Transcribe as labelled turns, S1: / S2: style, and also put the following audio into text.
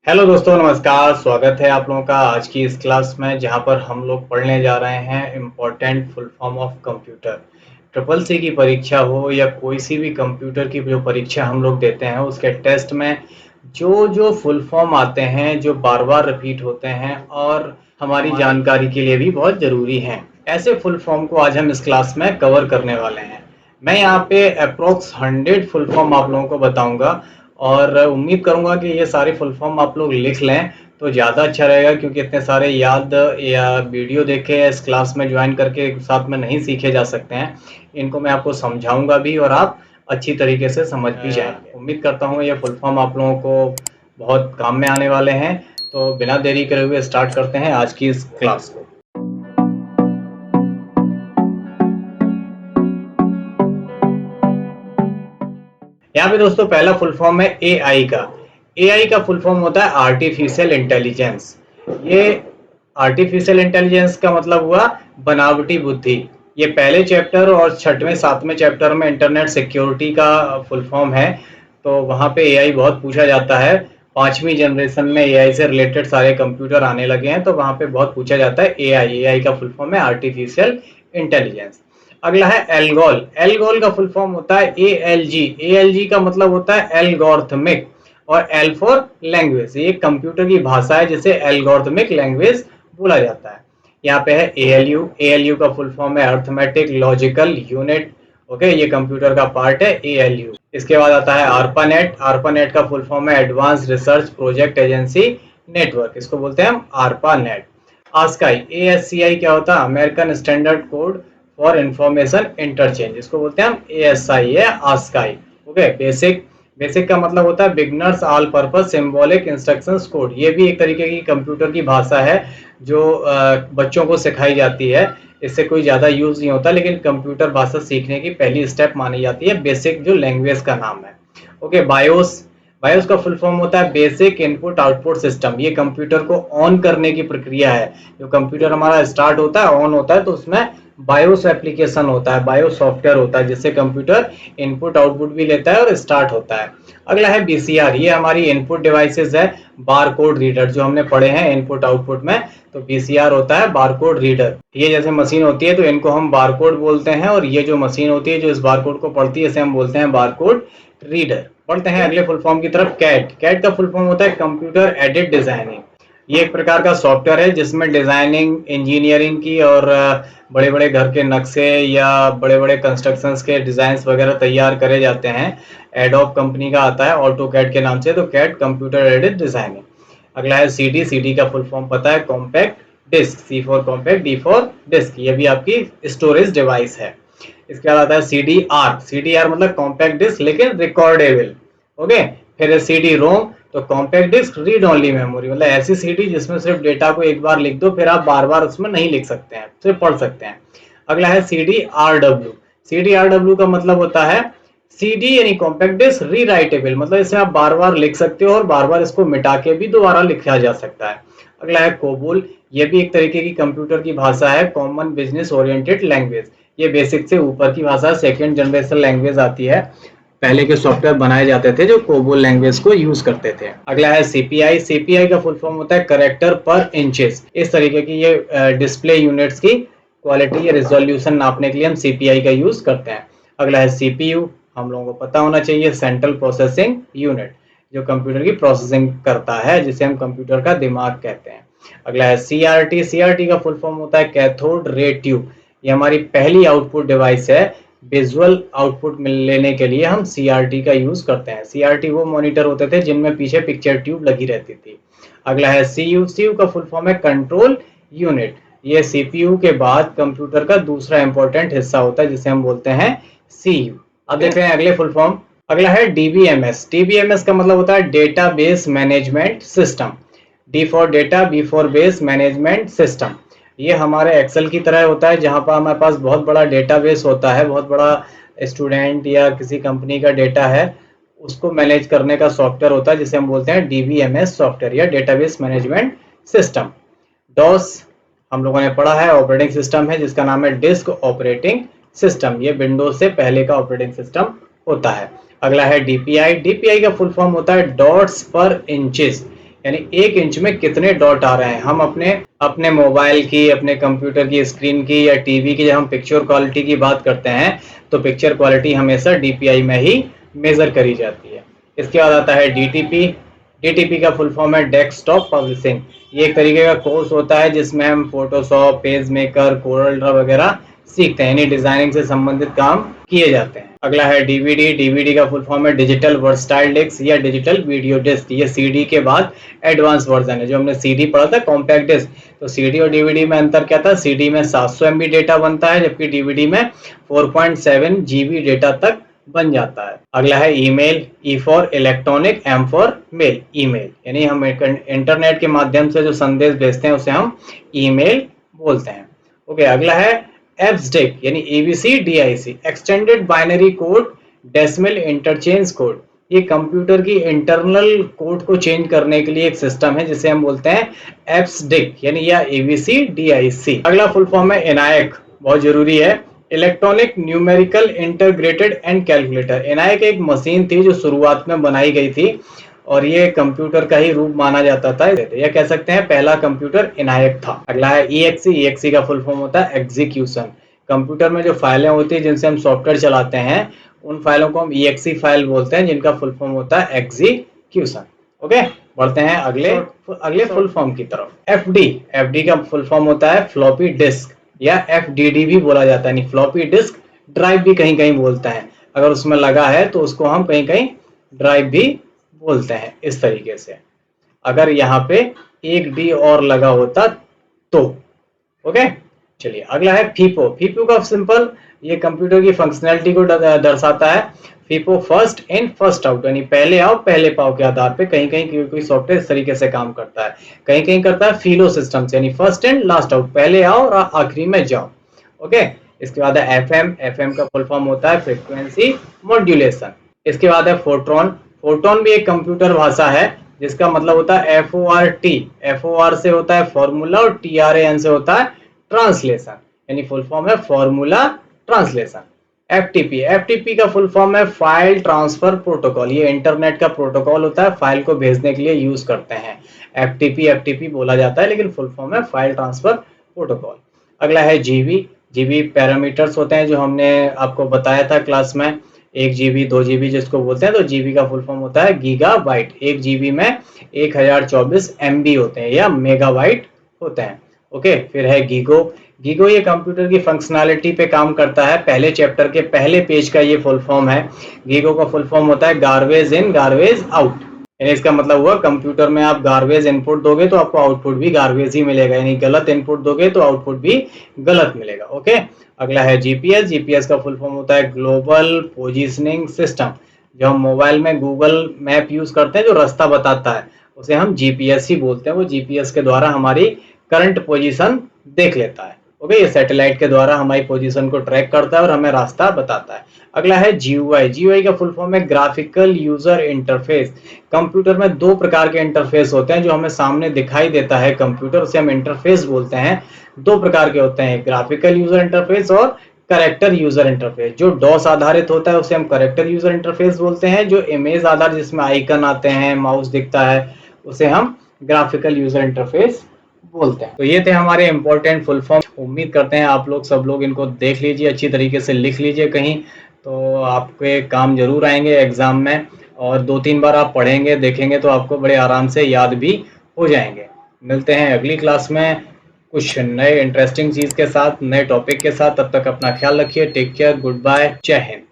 S1: Hello दोस्तों, नमस्कार। स्वागत है आप लोगों का आज की इस क्लास में, जहां पर हम लोग पढ़ने जा रहे हैं important full form of computer. Triple C की परीक्षा हो या कोई सी भी कंप्यूटर की जो परीक्षा हम लोग देते हैं, उसके टेस्ट में जो जो फुल फॉर्म आते हैं, जो बार बार रिपीट होते हैं और हमारी जानकारी के लिए भी बहुत ज़रूरी हैं, ऐसे फुल फॉर्म को आज हम इस क्लास में कवर करने वाले हैं। मैं यहाँ पे अप्रोक्स 100 फुल फॉर्म आप लोगों को बताऊंगा और उम्मीद करूंगा कि ये सारे फुल फॉर्म आप लोग लिख लें तो ज़्यादा अच्छा रहेगा, क्योंकि इतने सारे याद या वीडियो देखे या इस क्लास में ज्वाइन करके साथ में नहीं सीखे जा सकते हैं। इनको मैं आपको समझाऊंगा भी और आप अच्छी तरीके से समझ भी जाएंगे। उम्मीद करता हूँ ये फुल फॉर्म आप लोगों को बहुत काम में आने वाले हैं। तो बिना देरी करे हुए स्टार्ट करते हैं आज की इस क्लास को। यहाँ पे दोस्तों पहला फुल फॉर्म है एआई का। एआई का फुल फॉर्म होता है आर्टिफिशियल इंटेलिजेंस। ये आर्टिफिशियल इंटेलिजेंस का मतलब हुआ बनावटी बुद्धि। ये पहले चैप्टर और छठवें सातवें चैप्टर में इंटरनेट सिक्योरिटी का फुल फॉर्म है, तो वहाँ पे एआई बहुत पूछा जाता है। पांचवी जनरेशन में एआई से रिलेटेड सारे कंप्यूटर आने लगे हैं, तो वहाँ पे बहुत पूछा जाता है एआई। एआई का फुल फॉर्म है आर्टिफिशियल इंटेलिजेंस। अगला है एल्गोल। एल्गोल का फुल फॉर्म होता है एएलजी। एएलजी का मतलब होता है एल्गोरिथमिक, और एल फॉर लैंग्वेज। ये कंप्यूटर की भाषा है जिसे एल्गोरिथमिक लैंग्वेज बोला जाता है। यहाँ पे है एएलयू। एएलयू का फुल फॉर्म है अर्थमेटिक लॉजिकल यूनिट। ओके, ये कंप्यूटर का पार्ट है एएलयू। इसके बाद आता है आर्पानेट। आर्पानेट का फुल फॉर्म है advance research project agency network. इसको बोलते हैं हम आर्पानेट। आस्काई, एएससीआई क्या होता है? American standard code for information interchange. इसको बोलते हैं हम एएसआई है आस्काई। Okay, basic. बेसिक का मतलब होता है beginners all purpose symbolic instructions code. ये भी एक तरीके की कंप्यूटर की भाषा है जो बच्चों को सिखाई जाती है। इससे कोई ज़्यादा यूज़ नहीं होता, लेकिन कंप्यूटर भाषा सीखने की पहली स्टेप मानी जाती है। बेसिक जो लैंग्वेज का नाम है। Okay, BIOS. बायोस का फुल फॉर्म होता है बेसिक इनपुट आउटपुट सिस्टम। ये कंप्यूटर को ऑन करने की प्रक्रिया है। जो कंप्यूटर हमारा स्टार्ट होता है, ऑन होता है, तो उसमें बायोस एप्लीकेशन होता है, बायोस सॉफ्टवेयर होता है, जिससे कंप्यूटर इनपुट आउटपुट भी लेता है और स्टार्ट होता है। अगला है बीसीआर। ये हमारी इनपुट डिवाइसेस है। बार कोड रीडर जो हमने पढ़े हैं इनपुट आउटपुट में, तो बीसीआर होता है बार कोड रीडर। ये जैसे मशीन होती है तो इनको हम बार कोड बोलते हैं, और ये जो मशीन होती है जो इस बार कोड को पढ़ती है, इसे हम बोलते हैं बार कोड रीडर। पढ़ते हैं अगले फुल फॉर्म की तरफ। कैट। कैट का फुल फॉर्म होता है कंप्यूटर एडेड डिजाइनिंग। ये एक प्रकार का सॉफ्टवेयर है जिसमें डिजाइनिंग इंजीनियरिंग की और बड़े बड़े घर के नक्शे या बड़े बड़े कंस्ट्रक्शंस के डिजाइन्स वगैरह तैयार करे जाते हैं। एडोब कंपनी का आता है ऑटो कैड के नाम से, तो कैट कंप्यूटर एडेड डिजाइनिंग। अगला है सीडी। सीडी का फुल फॉर्म पता है compact disc. C for compact, D for disc. ये भी आपकी स्टोरेज डिवाइस है। इसके बाद आता है सीडी आर। सीडी आर मतलब कॉम्पैक्ट डिस्क लेकिन रिकॉर्डेबल। ओके, फिर सीडी रोम, तो compact disc read only memory, मतलब ऐसी सीडी जिसमें सिर्फ डेटा को एक बार लिख दो, फिर आप बार बार उसमें नहीं लिख सकते हैं, सिर्फ पढ़ सकते हैं। अगला है CD R W. CD R W का मतलब होता है सीडी यानी कॉम्पैक्ट डिस्क री राइटेबल, मतलब इसे आप बार बार लिख सकते हो और बार बार इसको मिटा के भी दोबारा लिखा जा सकता है। अगला है कोबोल। ये भी एक तरीके की कंप्यूटर की भाषा है, कॉमन बिजनेस ओरिएंटेड लैंग्वेज। ये बेसिक से ऊपर की भाषा, सेकेंड जनरेशन लैंग्वेज आती है। पहले के सॉफ्टवेयर बनाए जाते थे जो कोबोल लैंग्वेज को यूज करते थे। अगला है सीपीआई। सीपीआई का फुल फॉर्म होता है करेक्टर पर इंचेस। इस तरीके की ये डिस्प्ले यूनिट्स की क्वालिटी या रिजोल्यूशन नापने के लिए हम सीपीआई का यूज करते हैं। अगला है सीपीयू। हम लोगों को पता होना चाहिए सेंट्रल प्रोसेसिंग यूनिट, जो कंप्यूटर की प्रोसेसिंग करता है, जिसे हम कंप्यूटर का दिमाग कहते हैं। अगला है सीआरटी। सीआरटी का फुल फॉर्म होता है कैथोड रे ट्यूब। ये हमारी पहली आउटपुट डिवाइस है। विजुअल आउटपुट लेने के लिए हम सीआरटी का यूज करते हैं। सीआरटी वो मॉनिटर होते थे जिनमें पीछे पिक्चर ट्यूब लगी रहती थी। अगला है सीयू। सीयू का फुल फॉर्म है कंट्रोल यूनिट। ये सीपीयू के बाद कंप्यूटर का दूसरा इंपॉर्टेंट हिस्सा होता है, जिसे हम बोलते हैं सीयू। अब देखते हैं अगले फुल फॉर्म। अगला है डीबीएमएस। डीबीएमएस का मतलब होता है database management system. D for data, B for base management system. ये हमारे एक्सेल की तरह होता है, जहां पर हमारे पास बहुत बड़ा डेटाबेस होता है, बहुत बड़ा स्टूडेंट या किसी कंपनी का डेटा है, उसको मैनेज करने का सॉफ्टवेयर होता है, जिसे हम बोलते हैं डीबीएमएस सॉफ्टवेयर या डेटाबेस मैनेजमेंट सिस्टम। डॉस हम लोगों ने पढ़ा है, ऑपरेटिंग सिस्टम है जिसका नाम है डिस्क ऑपरेटिंग सिस्टम। ये विंडोज से पहले का ऑपरेटिंग सिस्टम होता है। अगला है डीपीआई। डीपीआई का फुल फॉर्म होता है डॉट्स पर इंचेस, यानी 1 इंच में कितने डॉट आ रहे हैं। हम अपने मोबाइल की, अपने कंप्यूटर की स्क्रीन की या टीवी की जब हम पिक्चर क्वालिटी की बात करते हैं तो पिक्चर क्वालिटी हमेशा डीपीआई में ही मेजर करी जाती है। इसके बाद आता है डीटीपी। डीटीपी का फुल फॉर्म है डेस्कटॉप पब्लिशिंग। ये एक तरीके का कोर्स होता है जिसमें हम Photoshop, page maker, Corel Draw वगैरह सीखते हैं, यानी डिजाइनिंग से संबंधित काम किए जाते हैं। अगला है डीवीडी। डीवीडी का फुल फॉर्म है डिजिटल वर्सटाइल डिस्क या डिजिटल वीडियो डिस्क। ये सीडी के बाद एडवांस वर्जन है। जो हमने सीडी पढ़ा था कॉम्पैक्ट डिस्क, तो सीडी और डीवीडी में अंतर क्या था? सीडी में 700 MB डेटा बनता है जबकि डीवीडी में 4.7 GB डेटा तक बन जाता है। अगला है email. E for electronic, M for mail. Email यानी हम इंटरनेट के माध्यम से जो संदेश भेजते हैं उसे हम ईमेल बोलते हैं। ओके, अगला है एफडीआईसी यानी ABC DIC, extended binary code decimal interchange code. ये कंप्यूटर की इंटरनल कोड को चेंज करने के लिए एक सिस्टम है जिसे हम बोलते हैं एफडीआईसी यानी या एबीसी डीआईसी। अगला फुल फॉर्म है एनायक, बहुत जरूरी है, electronic numerical integrated and calculator. ENIAC एक मशीन थी जो शुरुआत में बनाई गई थी और ये कंप्यूटर का ही रूप माना जाता था। यह कह सकते हैं पहला कंप्यूटर एनायक था। अगला है ईएक्सी। ईएक्सी का फुल फॉर्म होता है एग्जीक्यूशन। कंप्यूटर में जो फाइलें होती है जिनसे हम सॉफ्टवेयर चलाते हैं उन फाइलों को हम ईएक्सी फाइल बोलते हैं जिनका फुल फॉर्म होता है एग्जीक्यूशन। ओके, बढ़ते हैं अगले फुल फॉर्म की तरफ। एफडी। एफडी का फुल फॉर्म होता है फ्लॉपी डिस्क या एफडीडी भी बोला जाता है, यानी फ्लॉपी डिस्क ड्राइव भी कहीं कहीं बोलते हैं। अगर उसमें लगा है तो उसको हम कहीं कहीं ड्राइव भी बोलते हैं। इस तरीके से अगर यहाँ पे एक डी और लगा होता तो। ओके, चलिए अगला है फीफो। फीफो का सिंपल, ये कंप्यूटर की फंक्शनैलिटी को दर्शाता है। FIFO first in first out, यानी पहले आओ पहले पाओ के आधार पे कहीं कहीं कोई सॉफ्टवेयर इस तरीके से काम करता है। कहीं कहीं करता है फिलो सिस्टम से, यानी फर्स्ट इन लास्ट आउट, पहले आओ और आखिरी में जाओ। ओके, इसके बाद है एफएम। एफएम का फुल फॉर्म होता है फ्रीक्वेंसी मॉड्यूलेशन। इसके बाद है फोर्ट्रॉन। फोर्ट्रॉन भी एक कंप्यूटर भाषा है जिसका मतलब होता है FORT। FOR से होता है फॉर्मूला और TRAN से होता है ट्रांसलेशन, यानी फुल फॉर्म है फॉर्मूला ट्रांसलेशन। FTP। FTP का फुल फॉर्म है फाइल ट्रांसफर प्रोटोकॉल। ये इंटरनेट का प्रोटोकॉल होता है, फाइल को भेजने के लिए यूज करते हैं। FTP बोला जाता है लेकिन फुल फॉर्म है फाइल ट्रांसफर प्रोटोकॉल। अगला है जीबी। जीबी पैरामीटर्स होते हैं जो हमने आपको बताया था क्लास में, 1 GB 2 GB जिसको बोलते हैं। तो जीबी का फुल फॉर्म होता है गीगाबाइट। 1 GB में 1024 MB होते हैं या मेगाबाइट होते हैं। ओके, फिर है गीगो। गीगो ये कंप्यूटर की फंक्शनैलिटी पे काम करता है। पहले चैप्टर के पहले पेज का ये फुल फॉर्म है। गीगो का फुल फॉर्म होता है गार्बेज इन गार्बेज आउट, यानी इसका मतलब हुआ कंप्यूटर में आप गार्बेज इनपुट दोगे तो आपको आउटपुट भी गार्बेज ही मिलेगा, यानी गलत इनपुट दोगे तो आउटपुट भी गलत मिलेगा। ओके, अगला है जीपीएस। जीपीएस का फुल फॉर्म होता है ग्लोबल पोजिशनिंग सिस्टम। जो हम मोबाइल में गूगल मैप यूज करते हैं जो रास्ता बताता है उसे हम जीपीएस ही बोलते हैं। वो जीपीएस के द्वारा हमारी करंट पोजीशन देख लेता है। ओके, ये सैटेलाइट के द्वारा हमारी पोजीशन को ट्रैक करता है और हमें रास्ता बताता है। अगला है जीयूआई। जीयूआई का फुल फॉर्म है ग्राफिकल यूजर इंटरफेस। कंप्यूटर में 2 प्रकार के इंटरफेस होते हैं जो हमें सामने दिखाई देता है कंप्यूटर, उसे हम इंटरफेस बोलते हैं। 2 प्रकार के होते हैं, ग्राफिकल यूजर इंटरफेस और करेक्टर यूजर इंटरफेस। जो डॉस आधारित होता है उसे हम करेक्टर यूजर इंटरफेस बोलते हैं। जो इमेज आधारित जिसमें आइकन आते हैं, माउस दिखता है, उसे हम ग्राफिकल यूजर इंटरफेस बोलते हैं। तो ये थे हमारे इंपॉर्टेंट फुल फॉर्म। उम्मीद करते हैं आप लोग सब लोग इनको देख लीजिए, अच्छी तरीके से लिख लीजिए कहीं, तो आपके काम जरूर आएंगे एग्जाम में। और 2-3 बार आप पढ़ेंगे देखेंगे तो आपको बड़े आराम से याद भी हो जाएंगे। मिलते हैं अगली क्लास में कुछ नए इंटरेस्टिंग चीज के साथ, नए टॉपिक के साथ। तब तक अपना ख्याल रखिए। टेक केयर, गुड बाय, जय हिंद।